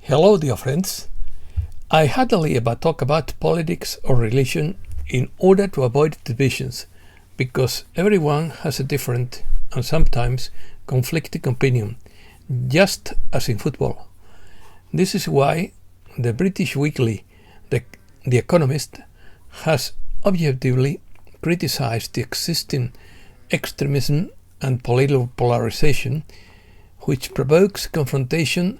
Hello, dear friends. I hardly ever talk about politics or religion in order to avoid divisions, because everyone has a different and sometimes conflicting opinion, just as in football. This is why the British weekly, The Economist, has objectively criticized the existing extremism and political polarization, which provokes confrontation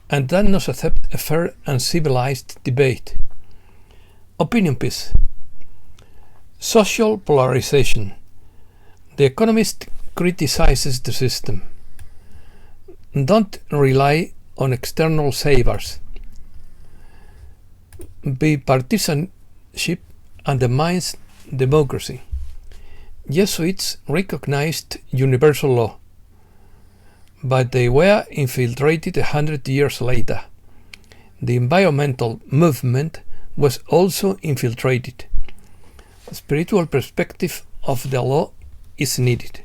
and does not accept a fair and civilized debate. Opinion piece. Social polarization. The Economist criticizes the system. Don't rely on external saviours. Bipartisanship undermines democracy. Jesuits recognized universal law, but they were infiltrated 100 years later. The environmental movement was also infiltrated. A spiritual perspective of the law is needed.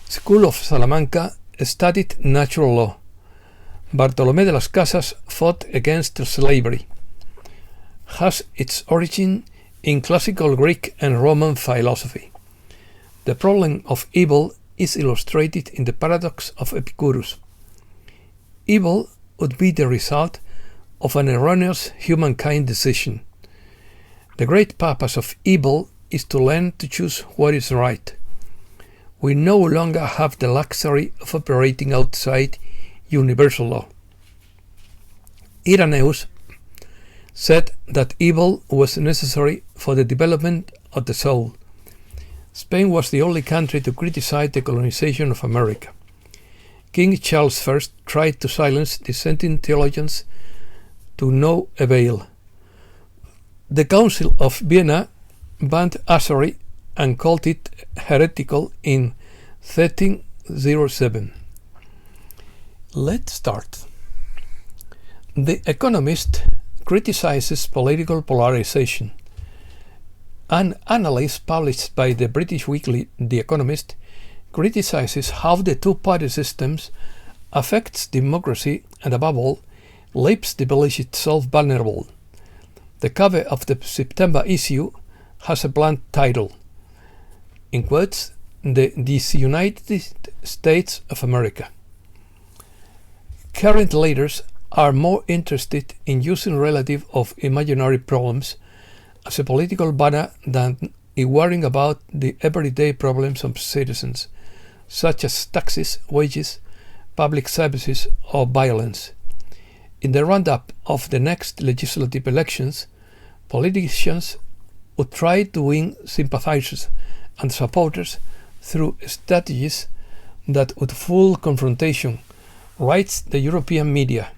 School of Salamanca studied natural law. Bartolomé De Las Casas fought against slavery. Has its origin in classical Greek and Roman philosophy. The problem of evil is illustrated in the paradox of Epicurus. Evil would be the result of an erroneous humankind decision. The great purpose of evil is to learn to choose what is right. We no longer have the luxury of operating outside universal law. Irenaeus said that evil was necessary for the development of the soul. Spain was the only country to criticize the colonization of America. King Charles I tried to silence dissenting theologians to no avail. The Council of Vienna banned usury and called it heretical in 1307. Let's start. The Economist criticizes political polarization. An analysis published by the British weekly The Economist criticizes how the two-party systems affects democracy and, above all, leaves the village itself vulnerable. The cover of the September issue has a blunt title, in quotes, "The Disunited States of America." Current leaders are more interested in using relative or imaginary problems as a political banner than in worrying about the everyday problems of citizens, such as taxes, wages, public services, or violence. In the roundup of the next legislative elections, politicians would try to win sympathizers and supporters through strategies that would fuel confrontation, writes the European media.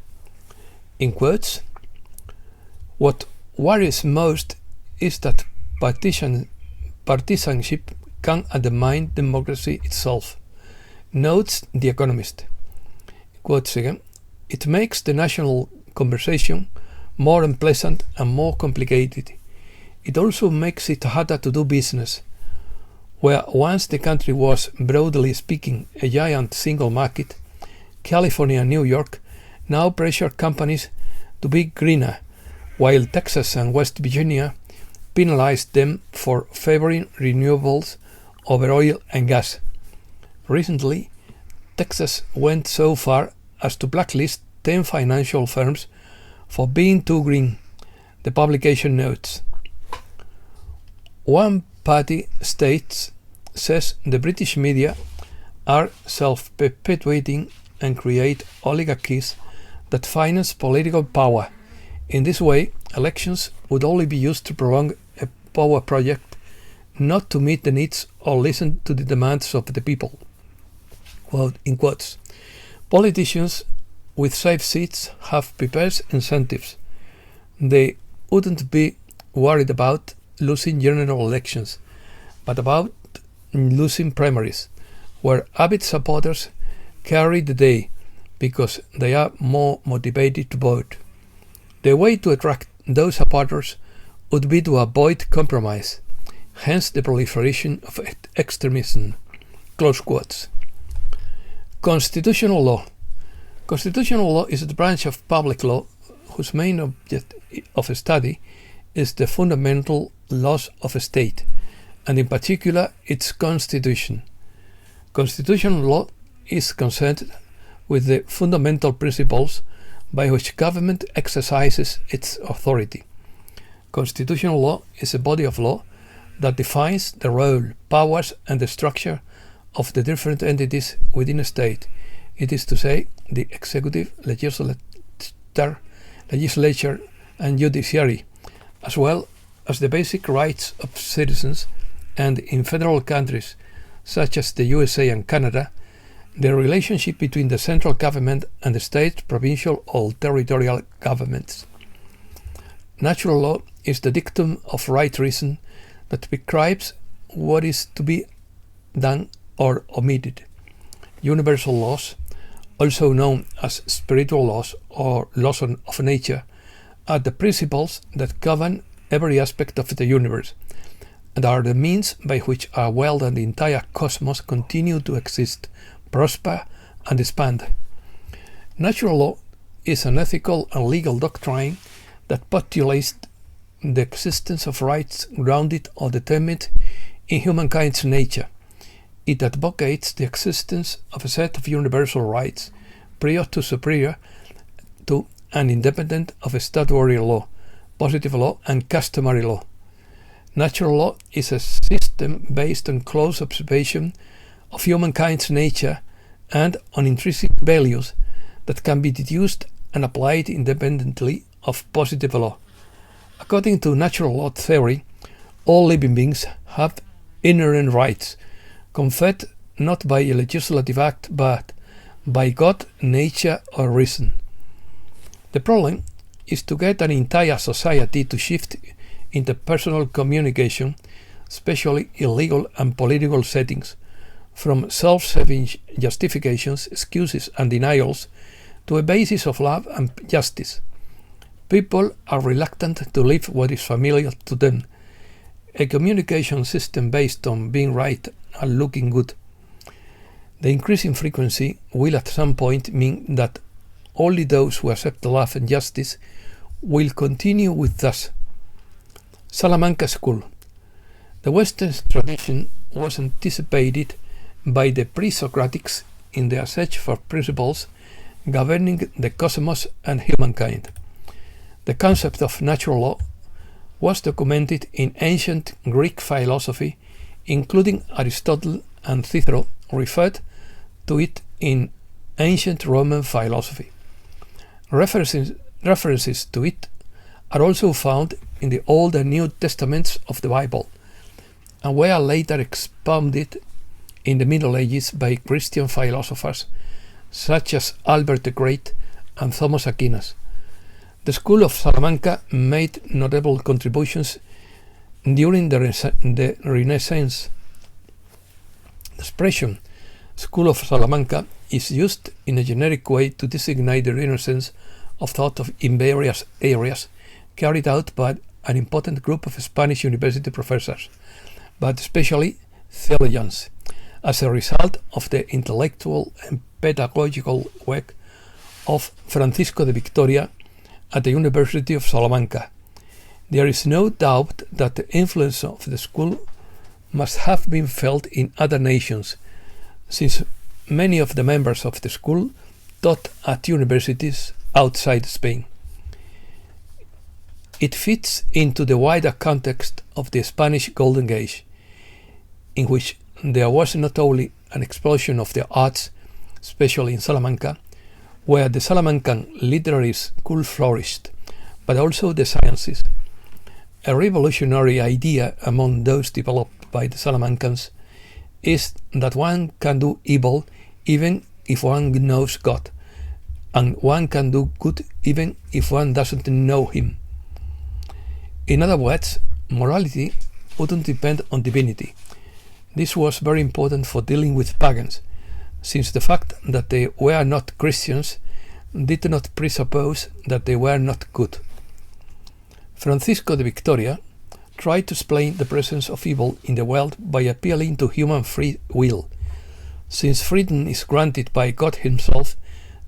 In quotes, "What worries most is that partisanship can undermine democracy itself," notes The Economist. Quotes again, "It makes the national conversation more unpleasant and more complicated. It also makes it harder to do business. Where once the country was, broadly speaking, a giant single market, California and New York now pressure companies to be greener, while Texas and West Virginia penalized them for favoring renewables over oil and gas. Recently, Texas went so far as to blacklist 10 financial firms for being too green," the publication notes. One-party states says the British media are self-perpetuating and create oligarchies that finance political power. In this way, elections would only be used to prolong a power project, not to meet the needs or listen to the demands of the people. Quote, in quotes, "Politicians with safe seats have perverse incentives. They wouldn't be worried about losing general elections, but about losing primaries, where avid supporters carry the day because they are more motivated to vote. The way to attract those supporters would be to avoid compromise, hence the proliferation of extremism." Close quotes. Constitutional law. Constitutional law is the branch of public law whose main object of study is the fundamental laws of a state, and in particular its constitution. Constitutional law is concerned with the fundamental principles by which government exercises its authority. Constitutional law is a body of law that defines the role, powers, and the structure of the different entities within a state. It is to say, the executive, legislature, and judiciary, as well as the basic rights of citizens, and in federal countries such as the USA and Canada, the relationship between the central government and the state, provincial, or territorial governments. Natural law is the dictum of right reason that prescribes what is to be done or omitted. Universal laws, also known as spiritual laws or laws of nature, are the principles that govern every aspect of the universe, and are the means by which our world and the entire cosmos continue to exist, prosper, and expand. Natural law is an ethical and legal doctrine that postulates the existence of rights grounded or determined in humankind's nature. It advocates the existence of a set of universal rights, prior to superior to and independent of statutory law, positive law, and customary law. Natural law is a system based on close observation of humankind's nature and on intrinsic values that can be deduced and applied independently of positive law. According to natural law theory, all living beings have inherent rights, conferred not by a legislative act but by God, nature, or reason. The problem is to get an entire society to shift interpersonal communication, especially in legal and political settings, from self-serving justifications, excuses, and denials to a basis of love and justice. People are reluctant to live what is familiar to them, a communication system based on being right and looking good. The increasing frequency will at some point mean that only those who accept love and justice will continue with us. Salamanca School. The Western tradition was anticipated by the pre-Socratics in their search for principles governing the cosmos and humankind. The concept of natural law was documented in ancient Greek philosophy, including Aristotle, and Cicero referred to it in ancient Roman philosophy. References to it are also found in the Old and New Testaments of the Bible, and were later expounded in the Middle Ages by Christian philosophers such as Albert the Great and Thomas Aquinas. The School of Salamanca made notable contributions during the Renaissance. The expression School of Salamanca is used in a generic way to designate the Renaissance of thought in various areas carried out by an important group of Spanish university professors, but especially theologians, as a result of the intellectual and pedagogical work of Francisco de Victoria at the University of Salamanca. There is no doubt that the influence of the school must have been felt in other nations, since many of the members of the school taught at universities outside Spain. It fits into the wider context of the Spanish Golden Age, in which there was not only an explosion of the arts, especially in Salamanca, where the Salamancan literary school flourished, but also the sciences. A revolutionary idea among those developed by the Salamancans is that one can do evil even if one knows God, and one can do good even if one doesn't know Him. In other words, morality wouldn't depend on divinity. This was very important for dealing with pagans, since the fact that they were not Christians did not presuppose that they were not good. Francisco de Victoria tried to explain the presence of evil in the world by appealing to human free will. Since freedom is granted by God Himself,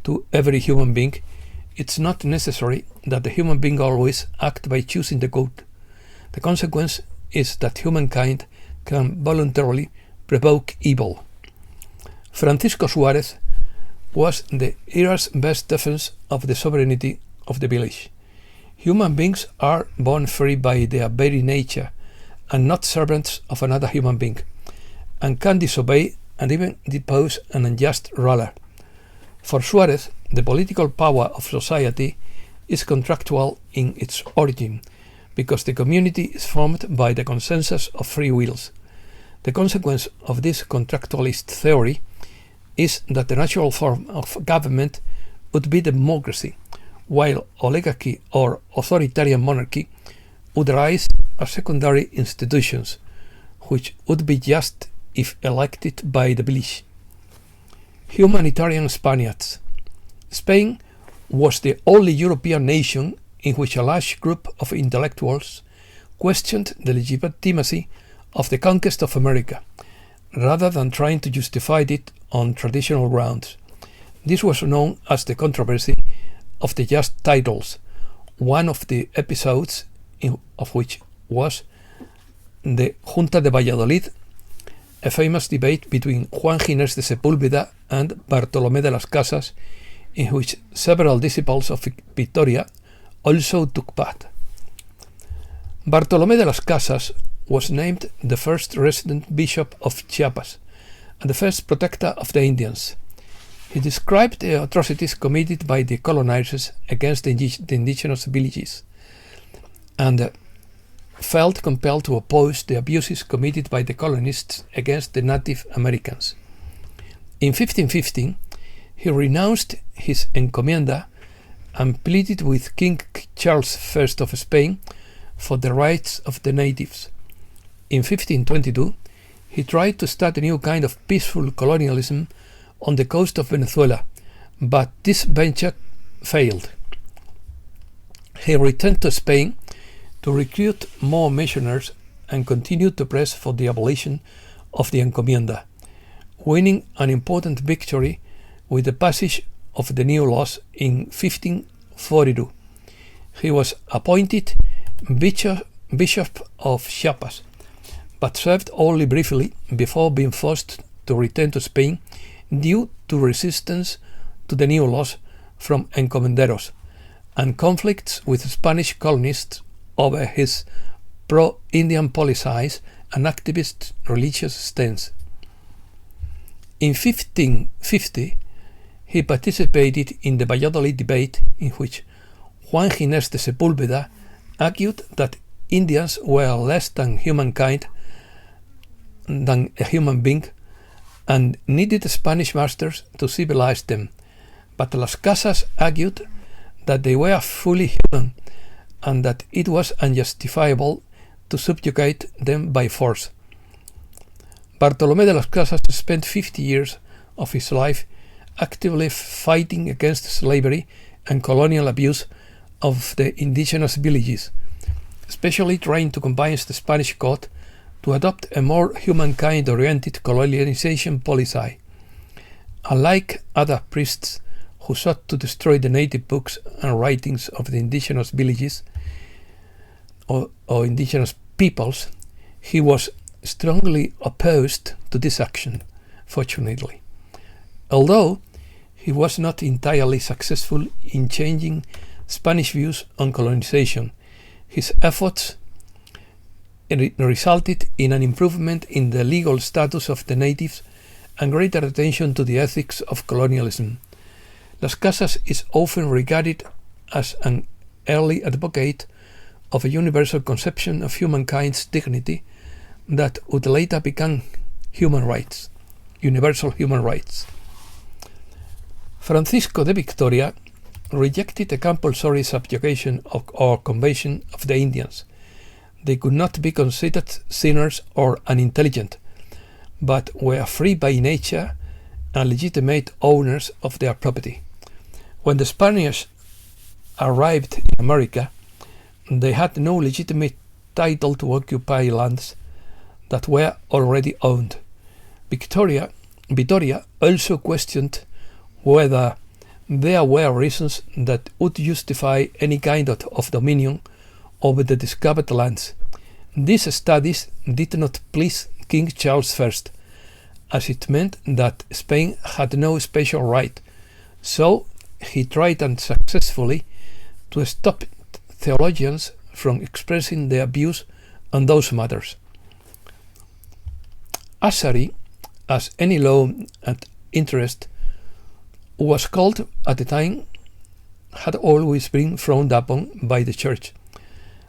to every human being, it's not necessary that the human being always act by choosing the good. The consequence is that humankind can voluntarily provoke evil. Francisco Suarez was the era's best defense of the sovereignty of the village. Human beings are born free by their very nature and not servants of another human being, and can disobey and even depose an unjust ruler. For Suarez, the political power of society is contractual in its origin, because the community is formed by the consensus of free wills. The consequence of this contractualist theory is that the natural form of government would be democracy, while oligarchy or authoritarian monarchy would arise as secondary institutions, which would be just if elected by the village. Humanitarian Spaniards. Spain was the only European nation in which a large group of intellectuals questioned the legitimacy of the conquest of America, rather than trying to justify it on traditional grounds. This was known as the controversy of the just titles, one of the episodes of which was the Junta de Valladolid, a famous debate between Juan Ginés de Sepúlveda and Bartolomé de las Casas, in which several disciples of Victoria also took part. Bartolomé de las Casas was named the first resident bishop of Chiapas and the first protector of the Indians. He described the atrocities committed by the colonizers against the indigenous villages and felt compelled to oppose the abuses committed by the colonists against the Native Americans. In 1515, he renounced his encomienda and pleaded with King Charles I of Spain for the rights of the natives. In 1522, he tried to start a new kind of peaceful colonialism on the coast of Venezuela, but this venture failed. He returned to Spain to recruit more missionaries and continued to press for the abolition of the encomienda, winning an important victory with the passage of the new laws in 1542. He was appointed Bishop of Chiapas, but served only briefly before being forced to return to Spain due to resistance to the new laws from encomenderos and conflicts with Spanish colonists over his pro-Indian policies and activist religious stance. In 1550, he participated in the Valladolid debate, in which Juan Ginés de Sepúlveda argued that Indians were less than humankind, than a human being, and needed Spanish masters to civilize them, but Las Casas argued that they were fully human and that it was unjustifiable to subjugate them by force. Bartolomé de las Casas spent 50 years of his life actively fighting against slavery and colonial abuse of the indigenous villages, especially trying to convince the Spanish court to adopt a more humankind-oriented colonization policy. Unlike other priests who sought to destroy the native books and writings of the indigenous villages or indigenous peoples, he was strongly opposed to this action, fortunately. Although he was not entirely successful in changing Spanish views on colonization, his efforts resulted in an improvement in the legal status of the natives and greater attention to the ethics of colonialism. Las Casas is often regarded as an early advocate of a universal conception of humankind's dignity that would later become human rights, universal human rights. Francisco de Victoria rejected the compulsory subjugation or conversion of the Indians. They could not be considered sinners or unintelligent, but were free by nature and legitimate owners of their property. When the Spaniards arrived in America, they had no legitimate title to occupy lands that were already owned. Victoria also questioned whether there were reasons that would justify any kind of dominion over the discovered lands. These studies did not please King Charles I, as it meant that Spain had no special right, so he tried unsuccessfully to stop theologians from expressing their views on those matters. Usury, as any law and interest was called at the time, had always been frowned upon by the Church.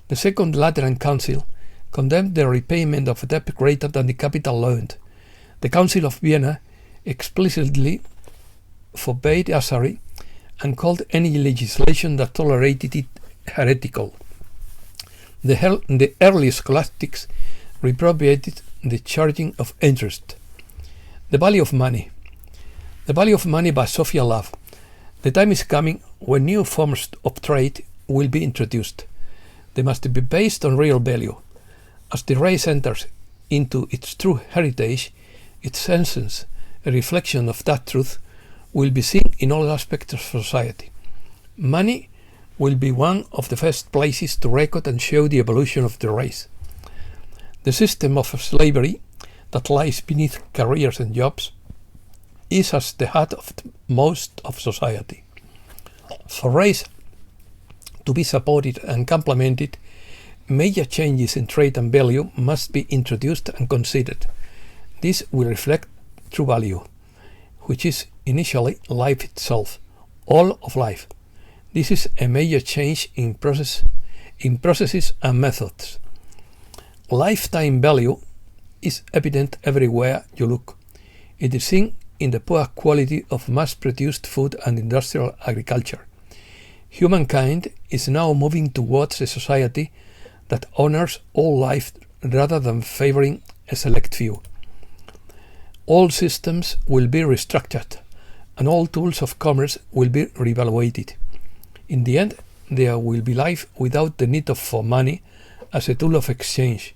The Second Lateran Council condemned the repayment of debt greater than the capital loaned. The Council of Vienna explicitly forbade usury and called any legislation that tolerated it heretical. The early scholastics reprobated the charging of interest. The value of money. The value of money by Sophia Love. The time is coming when new forms of trade will be introduced. They must be based on real value. As the race enters into its true heritage, its essence, a reflection of that truth, will be seen in all aspects of society. Money will be one of the first places to record and show the evolution of the race. The system of slavery that lies beneath careers and jobs is at the heart of most of society. For race to be supported and complemented, major changes in trade and value must be introduced and considered. This will reflect true value, which is initially life itself, all of life. This is a major change in processes and methods. Lifetime value is evident everywhere you look. It is seen in the poor quality of mass-produced food and industrial agriculture. Humankind is now moving towards a society that honors all life rather than favoring a select few. All systems will be restructured, and all tools of commerce will be reevaluated. In the end, there will be life without the need for money as a tool of exchange.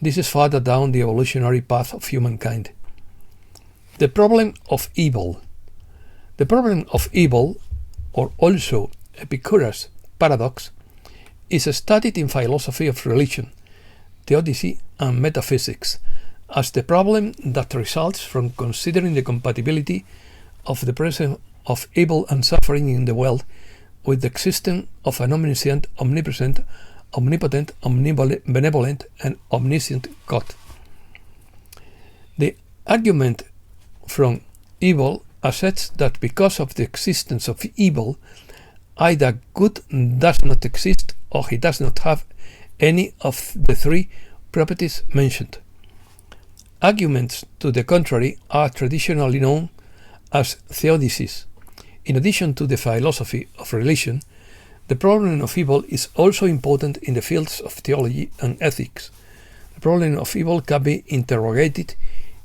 This is further down the evolutionary path of humankind. The problem of evil. The problem of evil, or also Epicurus' paradox, is studied in philosophy of religion, theodicy, and metaphysics as the problem that results from considering the compatibility of the presence of evil and suffering in the world with the existence of an omniscient, omnipresent, omnipotent, benevolent, and omniscient God. The argument from evil asserts that because of the existence of evil, either good does not exist or he does not have any of the three properties mentioned. Arguments to the contrary are traditionally known as theodicies. In addition to the philosophy of religion, the problem of evil is also important in the fields of theology and ethics. The problem of evil can be interrogated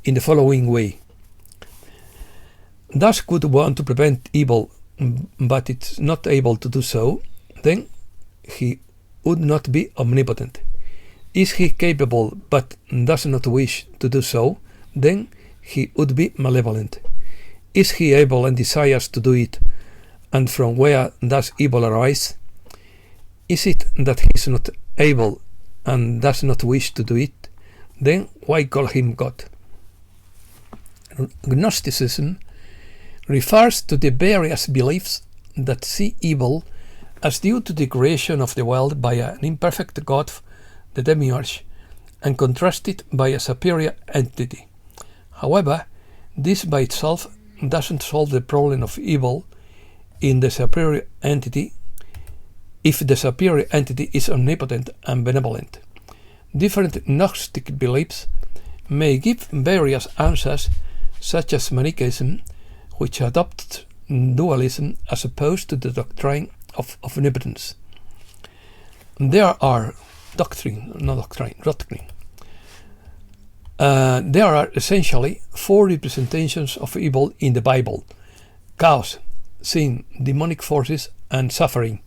in the following way. Does God want to prevent evil, but is not able to do so? Then he would not be omnipotent. Is he capable but does not wish to do so? Then he would be malevolent. Is he able and desires to do it? And from where does evil arise? Is it that he is not able and does not wish to do it? Then why call him God? Gnosticism refers to the various beliefs that see evil as due to the creation of the world by an imperfect God, the demiurge, and contrasted by a superior entity. However, this by itself doesn't solve the problem of evil in the superior entity if the superior entity is omnipotent and benevolent. Different Gnostic beliefs may give various answers, such as Manichaeism, which adopts dualism as opposed to the doctrine of omnipotence. There are there are essentially four representations of evil in the Bible: chaos, sin, demonic forces, and suffering.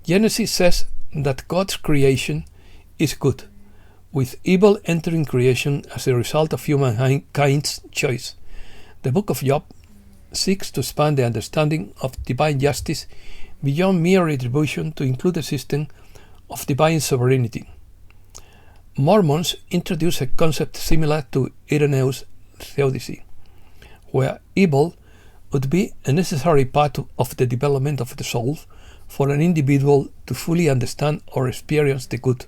Genesis says that God's creation is good, with evil entering creation as a result of humankind's choice. The book of Job seeks to expand the understanding of divine justice beyond mere retribution to include a system of divine sovereignty. Mormons introduce a concept similar to Irenaeus' theodicy, where evil would be a necessary part of the development of the soul for an individual to fully understand or experience the good.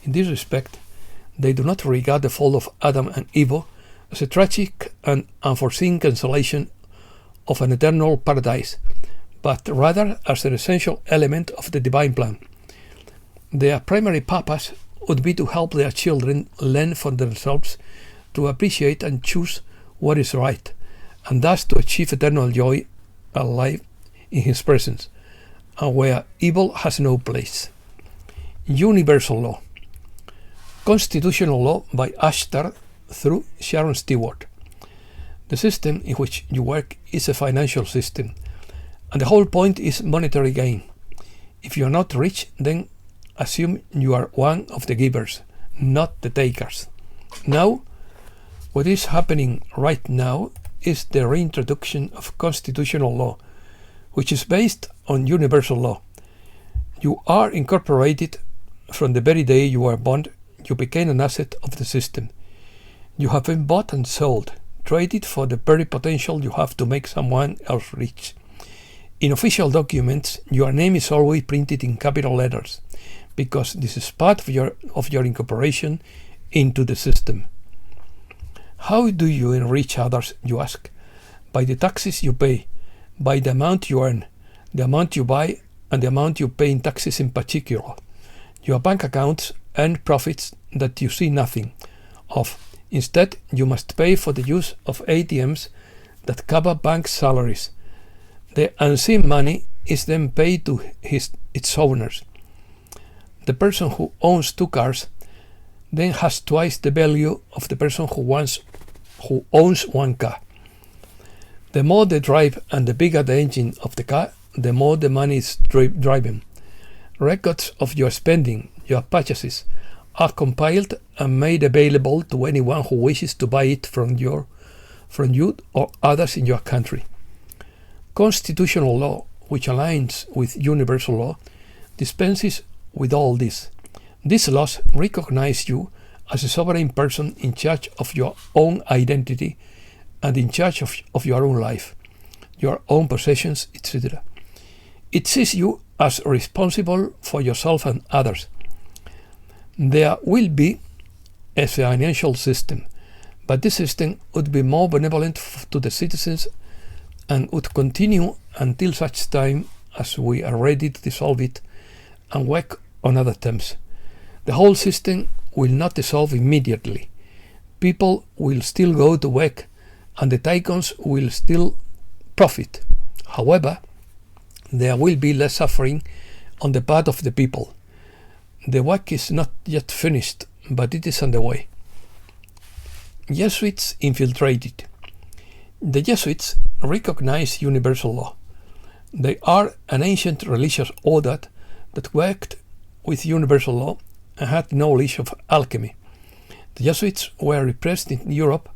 In this respect, they do not regard the fall of Adam and Eve as a tragic and unforeseen cancellation of an eternal paradise, but rather as an essential element of the divine plan. Their primary purpose would be to help their children learn for themselves to appreciate and choose what is right, and thus to achieve eternal joy and life in His presence, and where evil has no place. Universal law. Constitutional law by Ashtar through Sharon Stewart. The system in which you work is a financial system, and the whole point is monetary gain. If you are not rich, then assume you are one of the givers, not the takers. Now, what is happening right now is the reintroduction of constitutional law, which is based on universal law. You are incorporated from the very day you were born. You became an asset of the system. You have been bought and sold, traded for the very potential you have to make someone else rich. In official documents, your name is always printed in capital letters, because this is part of your incorporation into the system. How do you enrich others, you ask? By the taxes you pay, by the amount you earn, the amount you buy, and the amount you pay in taxes in particular. Your bank accounts earn profits that you see nothing of. Instead, you must pay for the use of ATMs that cover bank salaries. The unseen money is then paid to its owners. The person who owns 2 cars then has twice the value of the person who owns 1 car. The more the drive and the bigger the engine of the car, the more the money is driven. Records of your spending, your purchases, are compiled and made available to anyone who wishes to buy it from you or others in your country. Constitutional law, which aligns with universal law, dispenses with all this. These laws recognize you as a sovereign person in charge of your own identity and in charge of your own life, your own possessions, etc. It sees you as responsible for yourself and others. There will be a financial system, but this system would be more benevolent to the citizens and would continue until such time as we are ready to dissolve it and work on other terms. The whole system will not dissolve immediately. People will still go to work and the tycoons will still profit. However, there will be less suffering on the part of the people. The work is not yet finished, but it is underway. Jesuits infiltrated. The Jesuits recognize universal law. They are an ancient religious order that worked with universal law and had knowledge of alchemy. The Jesuits were repressed in Europe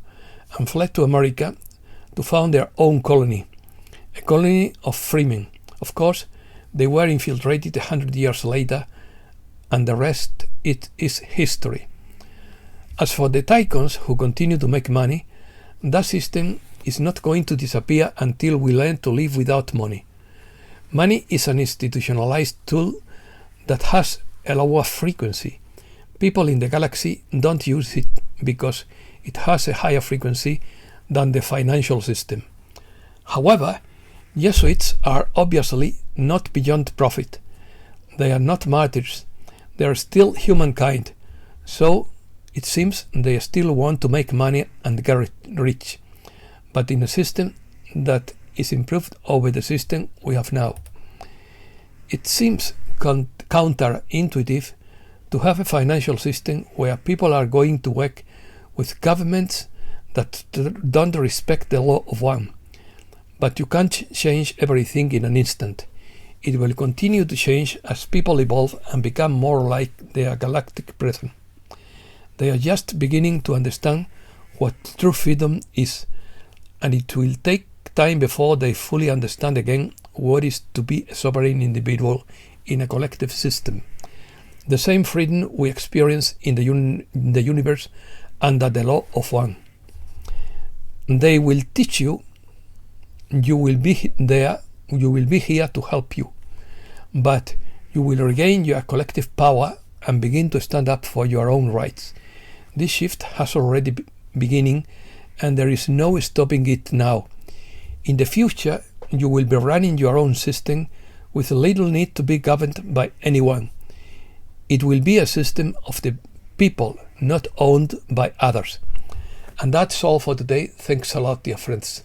and fled to America to found their own colony, a colony of freemen. Of course, they were infiltrated 100 years later, and the rest is history. As for the tycoons who continue to make money, that system is not going to disappear until we learn to live without money. Money is an institutionalized tool that has a lower frequency. People in the galaxy don't use it because it has a higher frequency than the financial system. However, Jesuits are obviously not beyond profit. They are not martyrs. They are still humankind. So it seems they still want to make money and get rich, but in a system that is improved over the system we have now. It seems counterintuitive to have a financial system where people are going to work with governments that don't respect the law of one. But you can't change everything in an instant. It will continue to change as people evolve and become more like their galactic brethren. They are just beginning to understand what true freedom is, and it will take time before they fully understand again what is to be a sovereign individual in a collective system. The same freedom we experience in the universe under the law of one. They will teach you. You will be here to help you, but you will regain your collective power and begin to stand up for your own rights. This shift has already beginning, and there is no stopping it now. In the future, you will be running your own system with little need to be governed by anyone. It will be a system of the people, not owned by others. And that's all for today. Thanks a lot, dear friends.